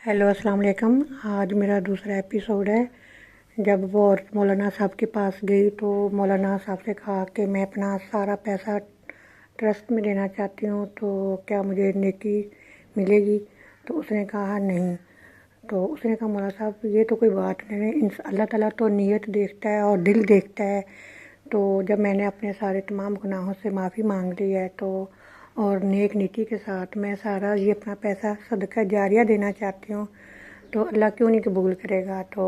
Hello अस्सलाम वालेकुम। आज मेरा दूसरा एपिसोड है। जब वो मौलाना साहब के पास गई तो मौलाना साहब से कहा कि मैं अपना सारा पैसा ट्रस्ट में देना चाहती हूँ, तो क्या मुझे नेकी मिलेगी? तो उसने कहा नहीं। तो उसने कहा मौलाना साहब ये तो कोई बात नहीं है, अल्लाह ताला तो नीयत देखता है और दिल देखता है। तो जब मैंने अपने सारे तमाम गुनाहों से माफ़ी मांग ली है तो और नेक नीति के साथ मैं सारा ये अपना पैसा सदका जारिया देना चाहती हूँ, तो अल्लाह क्यों नहीं कबूल करेगा? तो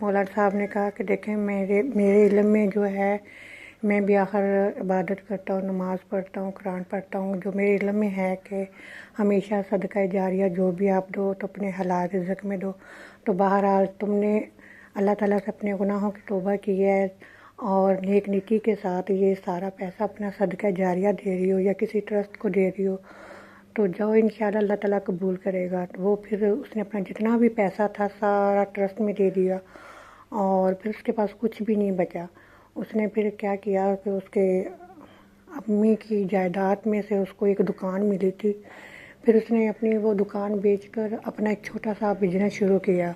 मौलाना साहब ने कहा कि देखें, मेरे मेरे इल्म में जो है, मैं भी आखिर इबादत करता हूँ, नमाज़ पढ़ता हूँ, कुरान पढ़ता हूँ। जो मेरे इल्म में है कि हमेशा सदका जारिया जो भी आप दो तो अपने हलाल रिज़्क़ में दो। तो बहरहाल तुमने अल्लाह ताला से अपने गुनाहों की तौबा की है और नेक नीति के साथ ये सारा पैसा अपना सदका जारिया दे रही हो या किसी ट्रस्ट को दे रही हो, तो जाओ, इंशाल्लाह अल्लाह ताला कबूल करेगा। तो वो फिर उसने अपना जितना भी पैसा था सारा ट्रस्ट में दे दिया और फिर उसके पास कुछ भी नहीं बचा। उसने फिर क्या किया कि उसके अम्मी की जायदाद में से उसको एक दुकान मिली थी, फिर उसने अपनी वो दुकान बेचकर अपना एक छोटा सा बिजनेस शुरू किया।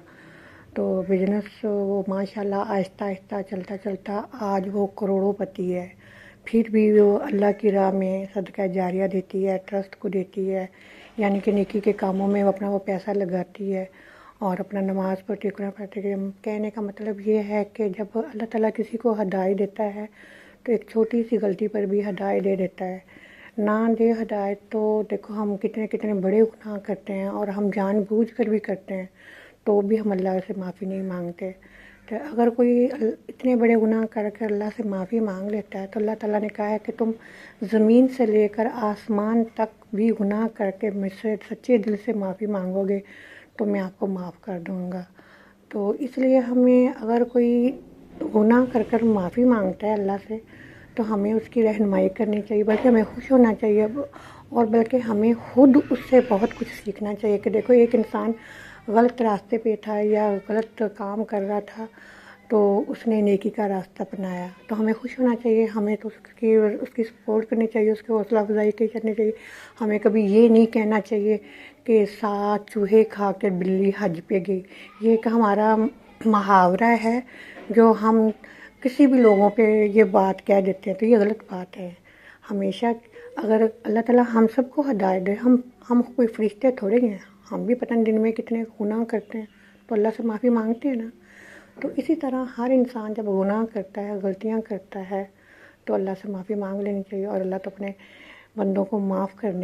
तो बिजनेस वो माशाल्लाह आहिस्ता आहिस्ता चलता चलता आज वो करोड़ोंपति है। फिर भी वो अल्लाह की राह में सदका जारिया देती है, ट्रस्ट को देती है, यानी कि नेकी के कामों में वो अपना वो पैसा लगाती है और अपना नमाज़ पढ़ती, कुरान पढ़ती है। कहने का मतलब ये है कि जब अल्लाह ताला किसी को हिदायत देता है तो एक छोटी सी गलती पर भी हिदायत दे देता है। ना दे हिदायत तो देखो हम कितने कितने बड़े गुनाह करते हैं और हम जानबूझ कर भी करते हैं, तो भी हम अल्लाह से माफ़ी नहीं मांगते। तो अगर कोई इतने बड़े गुनाह करके अल्लाह से माफ़ी मांग लेता है तो अल्लाह ताला ने कहा है कि तुम ज़मीन से लेकर आसमान तक भी गुनाह करके मुझसे सच्चे दिल से माफ़ी मांगोगे तो मैं आपको माफ़ कर दूँगा। तो इसलिए हमें अगर कोई गुनाह कर कर माफ़ी मांगता है अल्लाह से तो हमें उसकी रहनुमाई करनी चाहिए, बल्कि हमें खुश होना चाहिए और बल्कि हमें खुद उससे बहुत कुछ सीखना चाहिए कि देखो एक इंसान गलत रास्ते पे था या गलत काम कर रहा था तो उसने नेकी का रास्ता अपनाया, तो हमें खुश होना चाहिए, हमें तो उसकी सपोर्ट करनी चाहिए, उसकी हौसला अफजाई करनी चाहिए। हमें कभी ये नहीं कहना चाहिए कि 7 चूहे खा कर बिल्ली हज पे गई। ये एक हमारा मुहावरा है जो हम किसी भी लोगों पे ये बात कह देते हैं, तो ये गलत बात है। हमेशा अगर अल्लाह ताला हम सबको हिदायत दे, हम कोई फरिश्ते थोड़े हैं, हम भी पता नहीं दिन में कितने गुनाह करते हैं, तो अल्लाह से माफ़ी मांगते हैं ना। तो इसी तरह हर इंसान जब गुनाह करता है, गलतियां करता है, तो अल्लाह से माफ़ी मांग लेनी चाहिए और अल्लाह तो अपने बंदों को माफ़ करने